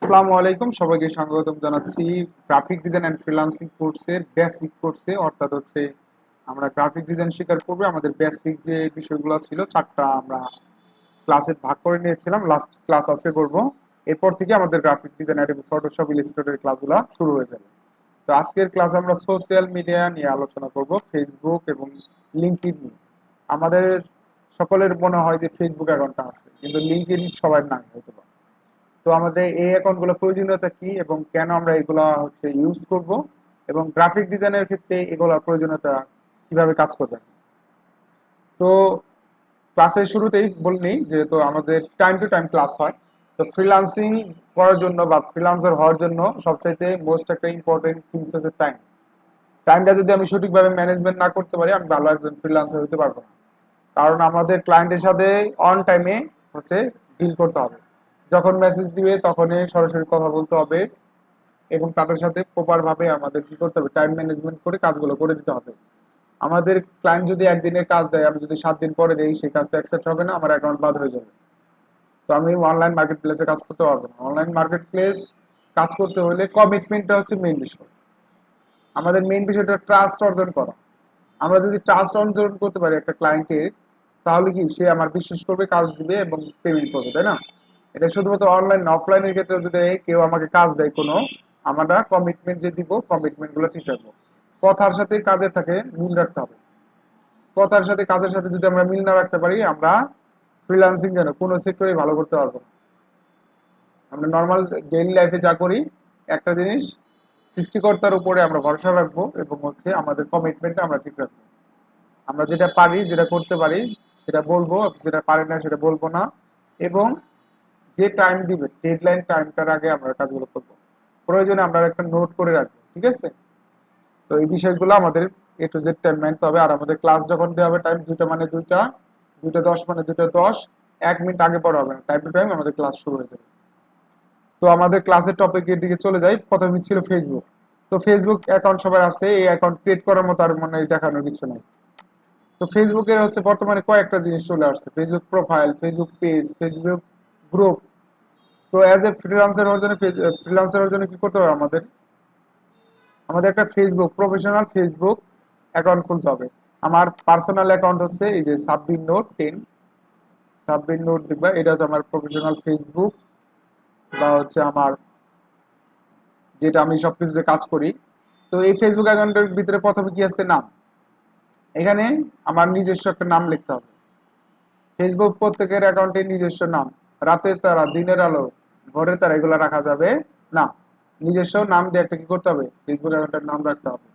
আসসালামু আলাইকুম, সবাইকে স্বাগতম জানাচ্ছি গ্রাফিক ডিজাইন অ্যান্ড ফ্রিল্যান্সিং কোর্সের বেসিক কোর্সে। অর্থাৎ হচ্ছে আমরা গ্রাফিক ডিজাইন শেখার পূর্বে আমাদের বেসিক যে বিষয়গুলো ছিল চারটা আমরা ক্লাসে ভাগ করে নিয়েছিলাম। লাস্ট ক্লাস আজকে করবো। এরপর থেকে আমাদের গ্রাফিক ডিজাইন অ্যাডোবি ফটোশপ ইলাস্ট্রেটরের ক্লাসগুলো শুরু হয়ে যাবে। তো আজকের ক্লাস আমরা সোশ্যাল মিডিয়া নিয়ে আলোচনা করব, ফেসবুক এবং লিঙ্কডইন নিয়ে। আমাদের সকলের মনে হয় যে ফেসবুক অ্যাকাউন্টটা আছে, কিন্তু লিঙ্কডইন সবার নাই হয়তো বা। তো আমাদের এই অ্যাকাউন্টগুলো প্রয়োজনীয়তা কি এবং কেন আমরা এগুলা হচ্ছে ইউজ করব, এবং গ্রাফিক ডিজাইনের ক্ষেত্রে এগুলোর প্রয়োজনীয়তা কিভাবে কাজ করবে। তো ক্লাসের শুরুতেই বললেই যেহেতু আমাদের টাইম টু টাইম ক্লাস হয়, তো ফ্রিল্যান্সিং করার জন্য বা ফ্রিল্যান্সার হওয়ার জন্য সবচাইতে মোস্ট একটা ইম্পর্টেন্ট থিংস হচ্ছে টাইম। টাইমটা যদি আমি সঠিকভাবে ম্যানেজমেন্ট না করতে পারি, আমি ভালো একজন ফ্রিল্যান্সার হতে পারবো না। কারণ আমাদের ক্লায়েন্টের সাথে অন টাইমে হচ্ছে ডিল করতে হবে। যখন মেসেজ দিবে তখনই সরাসরি কথা বলতে হবে, এবং তাদের সাথে প্রপার ভাবে আমাদের কি করতে হবে, টাইম ম্যানেজমেন্ট করে কাজগুলো করে দিতে হবে। আমাদের ক্লায়েন্ট যদি একদিনের কাজ দেয়, আমি যদি 7 দিন পরে দেই, সেই কাজটা অ্যাকসেপ্ট হবে না, আমার অ্যাকাউন্ট বাদ হয়ে যাবে। তো আমি অনলাইন মার্কেট প্লেসে কাজ করতে পারবো না। অনলাইন মার্কেট প্লেস কাজ করতে হলে কমিটমেন্টটা হচ্ছে মেইন বিষয়। আমাদের মেইন বিষয়টা ট্রাস্ট অর্জন করা। আমরা যদি ট্রাস্ট অর্জন করতে পারি একটা ক্লায়েন্টের, তাহলে কি সে আমার বিশ্বাস করবে, কাজ দিবে এবং পেমেন্ট করবে, তাই না? এটা শুধুমাত্র অনলাইন না, অফলাইনের ক্ষেত্রে যদি কেউ আমাকে কাজ দেয় কোনো, আমরা কমিটমেন্ট যে দিব, কমিটমেন্ট গুলো ঠিক রাখবো। কথার সাথে কাজের থাকে মিল রাখতে হবে। কথার সাথে কাজের সাথে যদি আমরা মিল না রাখতে পারি, আমরা ফ্রিল্যান্সিং যেন কোনো সেক্টরে ভালো করতে পারবো না। আমরা নর্মাল ডেইলি লাইফে যা করি, একটা জিনিস, সৃষ্টিকর্তার উপরে আমরা ভরসা রাখবো এবং হচ্ছে আমাদের কমিটমেন্টটা আমরা ঠিক রাখবো। আমরা যেটা পারি, যেটা করতে পারি সেটা বলবো, যেটা পারি না সেটা বলবো না। এবং যে টাইম দিবে, ডেডলাইন টাইমটার আগে আমরা কাজগুলো করবো। প্রয়োজনে আমরা একটা নোট করে রাখবো, ঠিক আছে? তো এই বিষয়গুলো আমাদের এ টু জেড টাইম মানতে হবে। আর আমাদের ক্লাস যখন দেওয়া হবে, টাইম 2টা মানে 2টা, 2টা 10 মানে 2টা 10, 1 মিনিট আগে পড়া হবে না, টাইম টু টাইম আমাদের ক্লাস শুরু হয়ে যাবে। তো আমাদের ক্লাসের টপিকের দিকে চলে যাই। প্রথমে ছিল ফেসবুক। তো ফেসবুক অ্যাকাউন্ট সবার আছে, এই অ্যাকাউন্ট ক্রিয়েট করার মতো আর মানে দেখানোর কিছু নেই। তো ফেসবুকের হচ্ছে বর্তমানে কয়েকটা জিনিস চলে আসছে: Facebook profile, Facebook page, Facebook group. তো অ্যাজ এ ফ্রিল্যান্সার হওয়ার জন্য, ফ্রিল্যান্সার হওয়ার জন্য কি করতে হবে আমাদের? আমাদের একটা ফেসবুক, প্রফেশনাল ফেসবুক অ্যাকাউন্ট খুলতে হবে। আমার পার্সোনাল অ্যাকাউন্ট হচ্ছে এই যে সাব্বির নোট 10, সাব্বির নোট দেখবা, এটা হচ্ছে আমার প্রফেশনাল ফেসবুক, বা হচ্ছে আমার যেটা আমি সবকিছুতে কাজ করি। তো এই ফেসবুক অ্যাকাউন্টের ভিতরে প্রথমে কি আছে? নাম। এখানে আমার নিজস্ব একটা নাম লিখতে হবে। ফেসবুক প্রত্যেকের অ্যাকাউন্টে নিজস্ব নাম। রাতের তারা, দিনের আলো, ভোরের তারা এগুলো রাখা যাবে না। নিজস্ব নাম দিয়ে একটা কি করতে হবে? ফেসবুক অ্যাকাউন্টের নাম রাখতে হবে।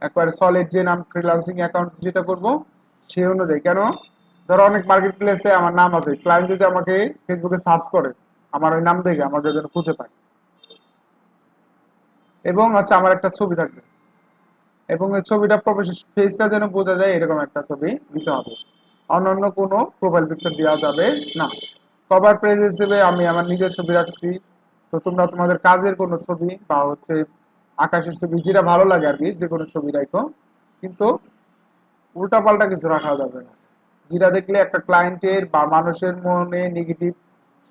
একবার সলিড যে নাম, ফ্রিল্যান্সিং অ্যাকাউন্ট যেটা করব সেই অনুযায়ী। কেন? ধরো অনেক মার্কেট প্লেসে আমার নাম আছে, ক্লায়েন্ট যদি আমাকে ফেসবুকে সার্চ করে, আমার ওই নাম দেখে আমাকে যেন খুঁজে পায়। এবং হচ্ছে আমার একটা ছবি থাকবে, এবং এই ছবিটা ফেসটা যেন বোঝা যায়, এরকম একটা ছবি দিতে হবে। অন্যান্য কোনো প্রোফাইল পিকচার দেওয়া যাবে না। কভার পেজ হিসেবে আমি আমার নিজের ছবি রাখছি। তো তোমরা তোমাদের কাজের কোনো ছবি বা হচ্ছে আকাশের ছবি, যেটা ভালো লাগে আর কি, যে কোনো ছবি রাখো। কিন্তু উল্টাপাল্টা কিছু রাখা যাবে না, যেটা দেখলে একটা ক্লায়েন্টের বা মানুষের মনে নেগেটিভ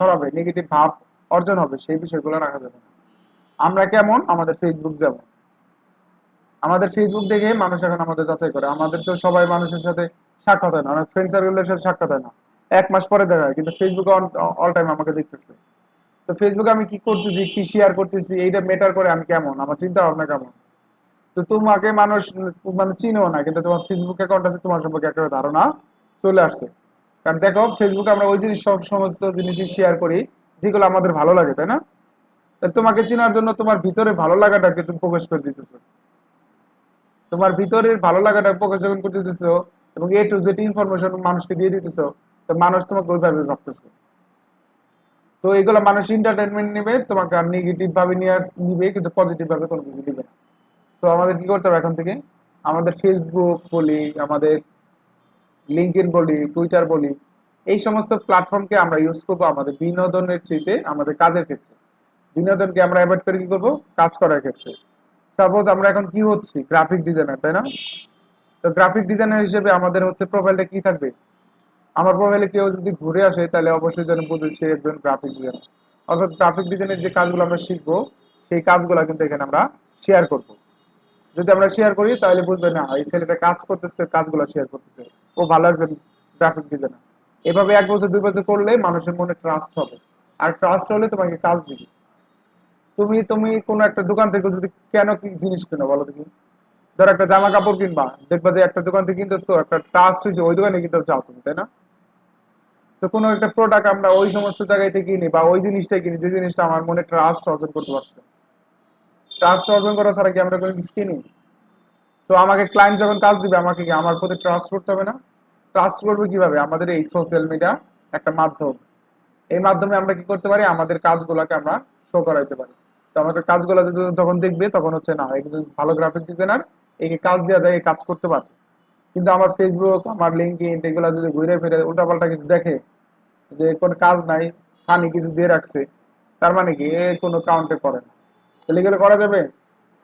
ছড়াবে, নেগেটিভ ভাব অর্জন হবে, সেই বিষয়গুলো রাখা যাবে না। আমরা কেমন? আমাদের ফেসবুক যেমন, আমাদের ফেসবুক দেখে মানুষ এখন আমাদের যাচাই করে। আমাদের তো সবাই মানুষের সাথে সাক্ষাৎ হয় না, অনেক ফ্রেন্ড সার্কেলের সাথে সাক্ষাৎ হয় না, 1 মাস পরে দেখা হয়, কিন্তু ফেসবুকে অল টাইম আমাকে দেখতেছে। তো ফেসবুকে আমি কি করতেছি, কি শেয়ার করতেছি, এইটা মেটার করে আমি কেমন, আমার চিন্তা ভাবনা কেমন। তো তোমাকে মানুষ মানে চিনেও না, কিন্তু তোমার ফেসবুক অ্যাকাউন্ট আছে, তোমার সম্পর্কে একটা ধারণা চলে আসছে। কারণ দেখো, ফেসবুকে আমরা ওই জিনিস, সব সমস্ত জিনিসই শেয়ার করি যেগুলো আমাদের ভালো লাগে, তাই না? তোমাকে চেনার জন্য তোমার ভিতরে ভালো লাগাটাকে তুমি প্রকাশ করে দিতেছো। তোমার ভিতরের ভালো লাগাটা প্রকাশ যখন করে দিতেছো এবং এ টু জেড ইনফরমেশন মানুষকে দিয়ে দিতেছো, তো মানুষ তোমাকে ওইভাবে ভাবতেছে। তো এগুলো মানুষ এন্টারটেনমেন্ট নেবে, তোমাকে আর নেগেটিভ ভাবে নিবে, কিন্তু পজিটিভ ভাবে কোনো কিছু দিবে না। তো আমাদের কি করতে হবে এখন থেকে? আমাদের ফেসবুক বলি, আমাদের লিঙ্কডইন বলি, টুইটার বলি, এই সমস্ত প্ল্যাটফর্মকে আমরা ইউজ করবো আমাদের বিনোদনের চাইতে আমাদের কাজের ক্ষেত্রে। বিনোদনকে আমরা অ্যাভয়েড করে কি করবো? কাজ করার ক্ষেত্রে। সাপোজ আমরা এখন কি হচ্ছি? গ্রাফিক ডিজাইনার, তাই না? তো গ্রাফিক ডিজাইনার হিসেবে আমাদের হচ্ছে প্রোফাইলটা কি থাকবে? আমার প্রোফাইলে কেউ যদি ঘুরে আসে, তাহলে অবশ্যই যেন বুঝে সে একজন গ্রাফিক ডিজাইনার। অর্থাৎ গ্রাফিক ডিজাইনের যে কাজগুলো আমরা শিখবো সেই কাজগুলো কিন্তু এখানে আমরা শেয়ার করব। যদি আমরা শেয়ার করি তাহলে বুঝবে না এই ছেলেটা কাজ করতেছে, কাজগুলো শেয়ার করতেছে, ও ভালো একজন গ্রাফিক ডিজাইনার। এভাবে 1 বছর 2 বছর করলে মানুষের মনে ট্রাস্ট হবে, আর ট্রাস্ট হলে তোমাকে কাজ দিবে। তুমি তুমি কোনো একটা দোকান থেকে যদি কেন কি জিনিস কিনো বলো দেখি, ধর একটা জামা কাপড় কিনবা, দেখবা যে একটা দোকান থেকে কিনতেছো, একটা ট্রাস্ট হয়েছে, ওই দোকানে কিন্তু যাও তুমি, তাই না? তো কোনো একটা প্রোডাক্ট আমরা ওই সমস্ত জায়গায় থেকে কিনি বা ওই জিনিসটাই কিনি যে জিনিসটা আমার মনে ট্রাস্ট অর্জন করতে পারছে। ট্রাস্ট অর্জন করা ছাড়া কি আমরা কোনো কিছু কিনি? তো আমাকে ক্লায়েন্ট যখন কাজ দিবে আমাকে কি আমার প্রতি ট্রাস্ট করতে হবে না? ট্রাস্ট করবে কিভাবে? আমাদের এই সোশ্যাল মিডিয়া একটা মাধ্যম, এই মাধ্যমে আমরা কি করতে পারি, আমাদের কাজগুলোকে আমরা শো করাইতে পারি। তো আমাদের কাজগুলো যদি তখন দেখবে তখন হচ্ছে না একজন ভালো গ্রাফিক ডিজাইনার, একে কাজ দেওয়া যায়, এই কাজ করতে পারবে। কিন্তু আমার ফেসবুক, আমার লিঙ্কডইন এগুলো যদি ঘুরে ফিরে উল্টাপাল্টা কিছু দেখে, যে কোনো কাজ নাই, ফানি কিছু দিয়ে রাখছে, তার মানে কি এ কোনো কাউন্টে পড়ে না। তাহলে এগুলো করা যাবে?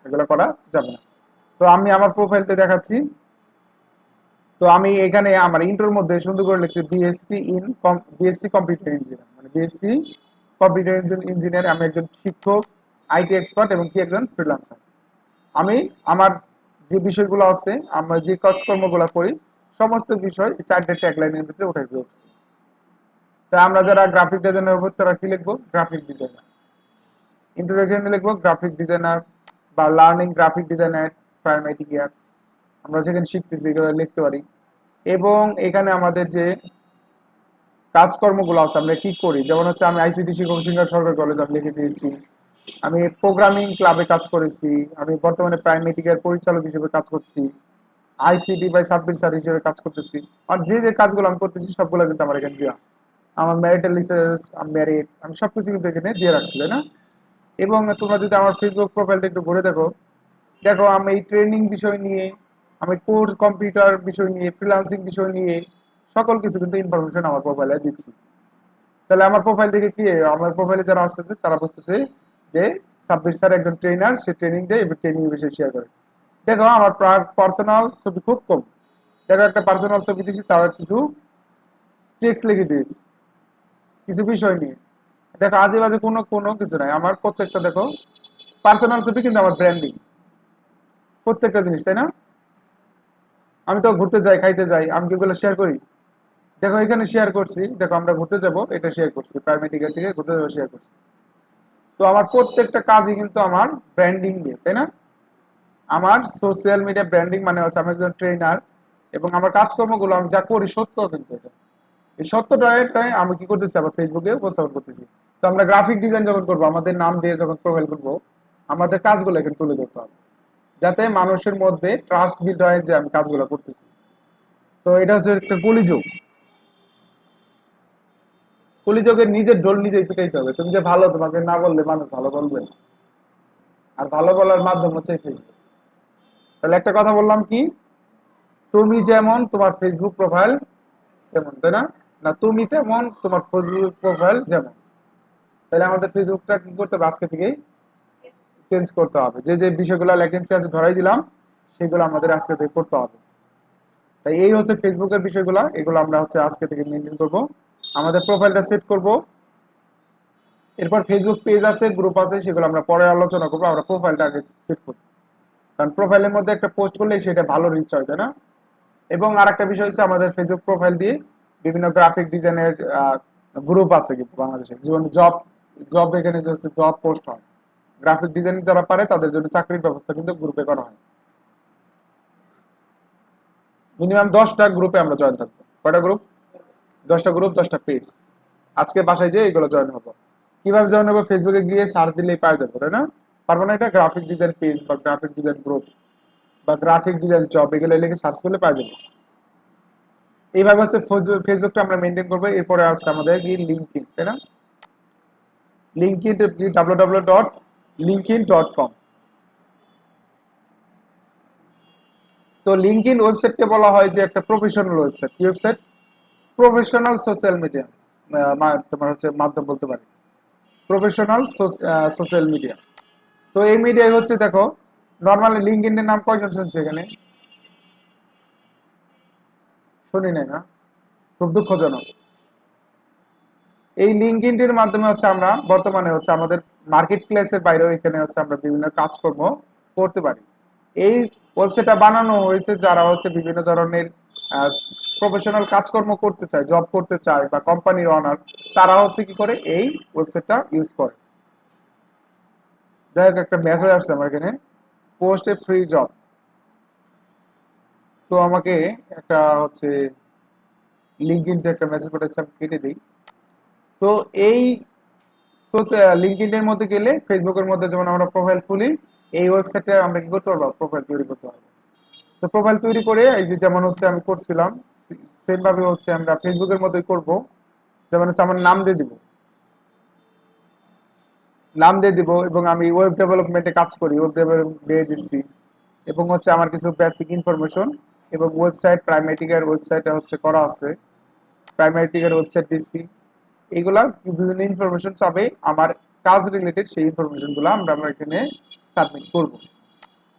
এগুলো করা যাবে না। তো আমি আমার প্রোফাইলতে দেখাচ্ছি। তো আমি এখানে আমার ইন্টার মধ্যে সুন্দর করে লিখছি বিএসসি কম্পিউটার ইঞ্জিনিয়ার, মানে বিএসসি কম্পিউটার ইঞ্জিনিয়ার। আমি একজন শিক্ষক, আইটি এক্সপার্ট এবং কি একজন ফ্রিল্যান্সার। আমি আমার যে বিষয়গুলো আছে, আমরা যে কাজকর্মগুলো করি, সমস্ত বিষয় 4টে ট্যাগলাইনের ভিতরে উঠে দিয়েছি। তাই আমরা যারা গ্রাফিক ডিজাইনার হবো তারা কি লিখবো? Graphic designer. ইন্ট্রোডাকশনে লিখবো গ্রাফিক ডিজাইনার বা learning graphic designer primary year. আমরা যেখানে শিখতেছি এগুলো লিখতে পারি। এবং এখানে আমাদের যে কাজকর্মগুলো আছে আমরা কি করি, যেমন হচ্ছে আমি আইসিটি শিক্ষক সিঙ্গার সরকারি কলেজ আমি লিখে দিয়েছি। আমি প্রোগ্রামিং ক্লাবে কাজ করেছি। আমি বর্তমানে প্রাইমারি ইয়ার পরিচালক হিসেবে কাজ করছি। আইসিটি বাই সাব্বির স্যার হিসেবে কাজ করতেছি। আর যে যে কাজগুলো আমি করতেছি সবগুলো কিন্তু আমার এখানে দেওয়া। আমার ম্যারিটাল স্ট্যাটাস, আমি ম্যারিড, আমি সবকিছু কিন্তু এখানে দিয়ে রাখছি, তাই না? এবং তোমরা যদি আমার ফেসবুক প্রোফাইলটা একটু ঘুরে দেখো, দেখো আমি এই ট্রেনিং বিষয় নিয়ে, আমি কোর্স কম্পিউটার বিষয় নিয়ে, ফ্রিল্যান্সিং বিষয় নিয়ে সকল কিছু কিন্তু ইনফরমেশন আমার প্রোফাইলে দিচ্ছি। তাহলে আমার প্রোফাইল থেকে কি, আমার প্রোফাইলে যারা আসতেছে তারা বুঝতেছে যে সাব্বির স্যার একজন ট্রেনার, সে ট্রেনিং দেয় এবং ট্রেনিং বিষয়ে শেয়ার করে। দেখো আমার পার্সোনাল ছবি খুব কম। দেখো একটা পার্সোনাল ছবি দিয়েছি, তার কিছু টেক্সট লিখে দিয়েছি কিছু বিষয় নিয়ে। দেখো আজে বাজে কোনো কোনো কিছু নাই, আমার প্রত্যেকটা দেখো পার্সোনাল ছবি কিন্তু আমার ব্র্যান্ডিং, প্রত্যেকটা জিনিস, তাই না? আমি তো ঘুরতে যাই, খাইতে যাই, আমি কি এগুলো শেয়ার করি? দেখো এখানে শেয়ার করছি, দেখো আমরা ঘুরতে যাব, এটা শেয়ার করছি, প্রাইভেট টিকেট থেকে ঘুরতে যাবো শেয়ার করছি। তো আমার প্রত্যেকটা কাজই কিন্তু আমার ব্র্যান্ডিং দিয়ে, তাই না? আমার সোশ্যাল মিডিয়া ব্র্যান্ডিং মানে হচ্ছে আমি একজন ট্রেনার, এবং আমার কাজকর্মগুলো আমি যা করি সত্য কিন্তু এটা। এই সত্যটাই আমি কি করতেছি, আবার ফেসবুকে উপস্থাপন করতেছি। তো আমরা গ্রাফিক ডিজাইন যখন করবো, আমাদের নাম দিয়ে যখন প্রোফাইল করবো, আমাদের কাজগুলো এখানে তুলে ধরতে হবে, যাতে মানুষের মধ্যে ট্রাস্ট বিল্ড হয় যে আমি কাজগুলো করতেছি। তো এটা হচ্ছে একটা কলিযুগ। কলিযুগের নিজের ঢোল নিজেই পিটাইতে হবে। তুমি যে ভালো, তোমাকে না বললে মানুষ ভালো বলবে না। আর ভালো বলার মাধ্যম হচ্ছে ফেসবুক। তাহলে একটা কথা বললাম কি, তুমি যেমন তোমার ফেসবুক প্রোফাইল তেমন, তাই না? না তুমি তেমন তোমার ফেসবুক প্রোফাইল যেমন। তাহলে আমাদের ফেসবুকটা কি করতে হবে, আজকে থেকেই চেঞ্জ করতে হবে। যে যে বিষয়গুলো ভ্যাকেন্সি আছে ধরাই দিলাম, সেগুলো আমাদের আজকে থেকে করতে হবে। তাই এই হচ্ছে ফেসবুকের বিষয়গুলো, এগুলো আমরা হচ্ছে আজকে থেকে মেনটেন করব। আমাদের প্রোফাইলটা সেট করব। এরপর ফেসবুক পেজ আছে, গ্রুপ আছে, সেগুলো আমরা পরে আলোচনা করবো। আমরা প্রোফাইলটা আগে সেট করব, কারণ প্রোফাইলের মধ্যে একটা পোস্ট করলে সেটা ভালো রিচ হয়, তাই না? এবং আরেকটা বিষয় হচ্ছে আমাদের ফেসবুক প্রোফাইল দিয়ে বিভিন্ন গ্রাফিক ডিজাইনের গ্রুপ আছে কিন্তু বাংলাদেশে, যেমন জব, জব এখানে যে হচ্ছে জব পোস্ট হয়, গ্রাফিক ডিজাইন যারা পারে তাদের জন্য চাকরির ব্যবস্থা কিন্তু গ্রুপে করা হয়। মিনিমাম 10টা গ্রুপে আমরা জয়েন থাকবো। কয়টা গ্রুপ? 10টা গ্রুপ, 10টা পেজ। আজকে বাসায় যেয়ে এগুলো জয়েন হবো। কিভাবে জয়েন হবো? ফেসবুকে গিয়ে সার্চ দিলেই পাওয়া যাবে, তাই না? পারবো না? এটা গ্রাফিক ডিজাইন পেজ বা গ্রাফিক ডিজাইন গ্রুপ বা গ্রাফিক ডিজাইন জব, এগুলো লিখে সার্চ করলে পাওয়া যাবে। এইভাবে হচ্ছে ফেসবুকটা আমরা মেনটেন করবো। এরপরে আসছে আমাদের কি লিঙ্কইন, তাই না? লিঙ্কইন, www.linkedin.com। তো লিঙ্কইন ওয়েবসাইটকে বলা হয় যে একটা প্রফেশনাল ওয়েবসাইট। কি ওয়েবসাইট? প্রফেশনাল সোশ্যাল মিডিয়া, তোমার হচ্ছে মাধ্যম বলতে পারি, প্রফেশনাল সোশ্যাল মিডিয়া। তো এই মিডিয়ায় হচ্ছে দেখো, নর্মালি লিঙ্কডইনের নাম কয়জন শুনছে এখানে? শুনি নাই না? খুব দুঃখজনক। এই লিঙ্কডইনের মাধ্যমে হচ্ছে আমরা বর্তমানে হচ্ছে আমাদের মার্কেট প্লেসের বাইরেও এখানে হচ্ছে আমরা বিভিন্ন কাজকর্ম করতে পারি। এই ওয়েবসাইটটা বানানো হয়েছে যারা হচ্ছে বিভিন্ন ধরনের প্রফেশনাল কাজকর্ম করতে চায়, জব করতে চায়, বা কোম্পানির অনার, তারা হচ্ছে কি করে এই ওয়েবসাইটটা ইউজ করে। যাই হোক, একটা মেসেজ আসছে আমার এখানে, পোস্ট এ ফ্রি জব। তো আমাকে একটা হচ্ছে লিঙ্কডইন থেকে একটা মেসেজ পাঠাচ্ছে, আমি কেটে দিই। তো এই লিঙ্কডইনের মধ্যে গেলে, ফেসবুকের মধ্যে যেমন আমরা প্রোফাইল খুলি, এই ওয়েবসাইটে আমরা কি করতে পারবো, প্রোফাইল তৈরি করতে পারবো। তো প্রোফাইল তৈরি করে এই যে যেমন হচ্ছে আমি করছিলাম, সেম ভাবে হচ্ছে আমরা ফেসবুকের মধ্যেই করব। যেমন হচ্ছে আমার নাম দিয়ে দিব এবং আমি ওয়েব ডেভেলপমেন্টে কাজ করি, ওয়েব ডেভেলপমেন্ট দিয়ে দিচ্ছি। এবং হচ্ছে আমার কিছু বেসিক ইনফরমেশন এবং ওয়েবসাইট, প্রাইমেটিকের ওয়েবসাইটে হচ্ছে করা আছে, প্রাইমেটিকের ওয়েবসাইট দিচ্ছি। এইগুলা বিভিন্ন ইনফরমেশন চাবে আমার কাজ রিলেটেড, সেই ইনফরমেশন গুলো আমরা এখানে সাবমিট করব।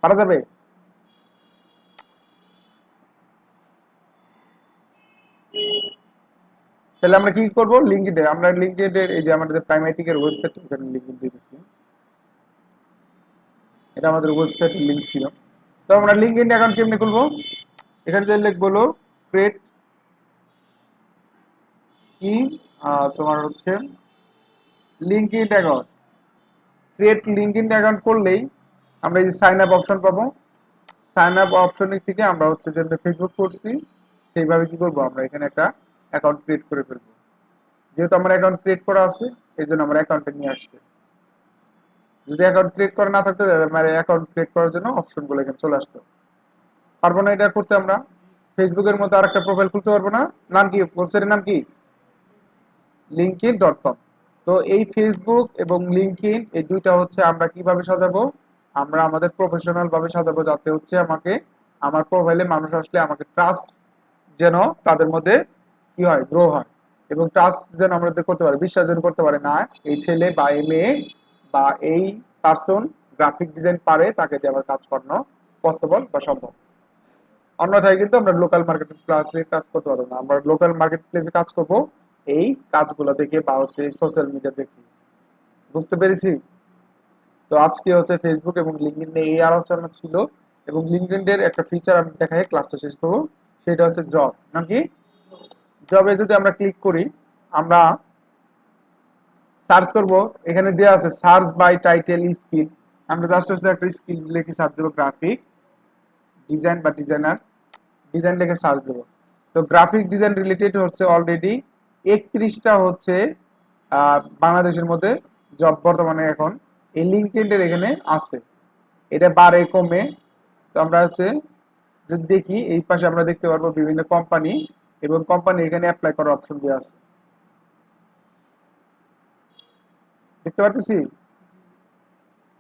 পারা যাবে? তাহলে আমরা কি করব, লিঙ্কডইন, আমরা লিঙ্কডইনের এই যে আমাদের প্রাইমেটিকের ওয়েবসাইট, এখানে লিঙ্ক দিয়ে দিচ্ছি। এটা আমাদের ওয়েবসাইটের লিঙ্ক ছিল। তো আমরা লিঙ্কডইন অ্যাকাউন্ট কেমনে খুলবো, এখানে যে লিখবো হলো ক্রিয়েট কি, তোমার হচ্ছে LinkedIn account. Create LinkedIn account করলেই আমরা এই যে সাইন আপ অপশন পাবো। সাইন আপ অপশনের থেকে আমরা হচ্ছে যেমন ফেসবুক করছি সেইভাবে কি করবো, আমরা এখানে একটা অ্যাকাউন্ট ক্রিয়েট করে ফেলবো। যেহেতু আমার অ্যাকাউন্ট ক্রিয়েট করা আছে, এই জন্য আমার অ্যাকাউন্টে নিয়ে আসছে। যদি অ্যাকাউন্ট ক্রিয়েট করা না থাকতো, আমার অ্যাকাউন্ট ক্রিয়েট করার জন্য অপশনগুলো এখানে চলে আসতো। পারবো না এটা করতে আমরা। ফেসবুকের মতো আর একটা প্রোফাইল খুলতে পারবো না। নাম কি, ওয়েবসাইটের নাম কি, linkedin.com। তো এই ফেসবুক এবং লিঙ্কডইন, এই দুইটা হচ্ছে আমরা কিভাবে সাজাবো, আমরা আমাদের প্রফেশনাল ভাবে সাজাবো, যাতে হচ্ছে আমাকে আমার প্রোফাইলে মানুষ আসলে আমাকে ট্রাস্ট যেন তাদের মধ্যে কি হয়, গ্রো হয়। এবং ট্রাস্ট যেন আমরা করতে পারি, বিশ্বাস যেন করতে পারে, না এই ছেলে বা এই মেয়ে বা এই পার্সন গ্রাফিক ডিজাইন পারে, তাকে দিয়ে আবার কাজ করানো পসিবল বা সম্ভব। অন্যথায় কিন্তু আমরা লোকাল মার্কেট প্লেসে কাজ করতে পারবো না। আমরা লোকাল মার্কেট প্লেসে কাজ করবো এই কাজগুলো দেখে বা হচ্ছে সোশ্যাল মিডিয়া দেখে। বুঝতে পেরেছি? তো আজকে হচ্ছে ফেসবুক এবং লিঙ্কডইন নিয়ে এই আলোচনা ছিল। এবং লিঙ্কডইনের একটা ফিচার আমি দেখাই ক্লাসটা শেষ করবো, সেটা হচ্ছে জব নাকি। জবে যদি আমরা ক্লিক করি, আমরা সার্চ করব, এখানে দেওয়া আছে সার্চ বাই টাইটেল স্কিল। আমরা জাস্ট হচ্ছে একটা স্কিল লিখে সার্চ দেবো, গ্রাফিক ডিজাইন বা ডিজাইনার, ডিজাইন লিখে সার্চ দেবো। তো গ্রাফিক ডিজাইন রিলেটেড হচ্ছে অলরেডি 31টা হচ্ছে বাংলাদেশের মধ্যে জব বর্তমানে এখন এই লিঙ্কডইনের এখানে আছে। এটা বাড়ে কমে। তো আমরা হচ্ছে যদি দেখি, এই পাশে আমরা দেখতে পারবো বিভিন্ন কোম্পানি, এবং কোম্পানি এখানে অ্যাপ্লাই করার অপশন দেওয়া আছে, দেখতে পারতেছি।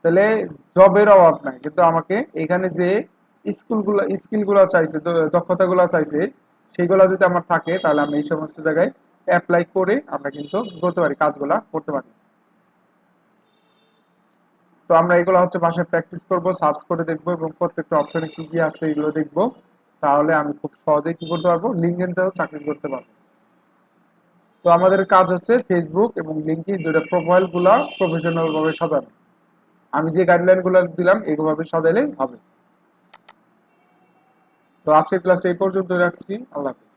তাহলে জবের অভাব নাই, কিন্তু আমাকে এখানে যে স্কিলগুলো চাইছে, দক্ষতাগুলো চাইছে, সেইগুলো যদি আমার থাকে, তাহলে আমি এই সমস্ত জায়গায় অ্যাপ্লাই করে আমরা কিন্তু করতে পারি, কাজগুলা করতে পারি। তো আমরা এগুলো হচ্ছে বাসায় প্র্যাকটিস করব, সার্চ করে দেখবো এবং প্রত্যেকটা অপশনে কি কি আছে এগুলো দেখবো। তাহলে আমি খুব সহজেই কি করতে পারবো, লিঙ্কডইনতেও চাকরি করতে পারবো। তো আমাদের কাজ হচ্ছে ফেসবুক এবং লিঙ্কডইন দুটো প্রোফাইল গুলা প্রফেশনাল ভাবে সাজানো। আমি যে গাইডলাইন গুলো দিলাম এইভাবে সাজাইলে হবে। তো আজকের ক্লাসটা এই পর্যন্ত রাখছি। আল্লাহ হাফেজ।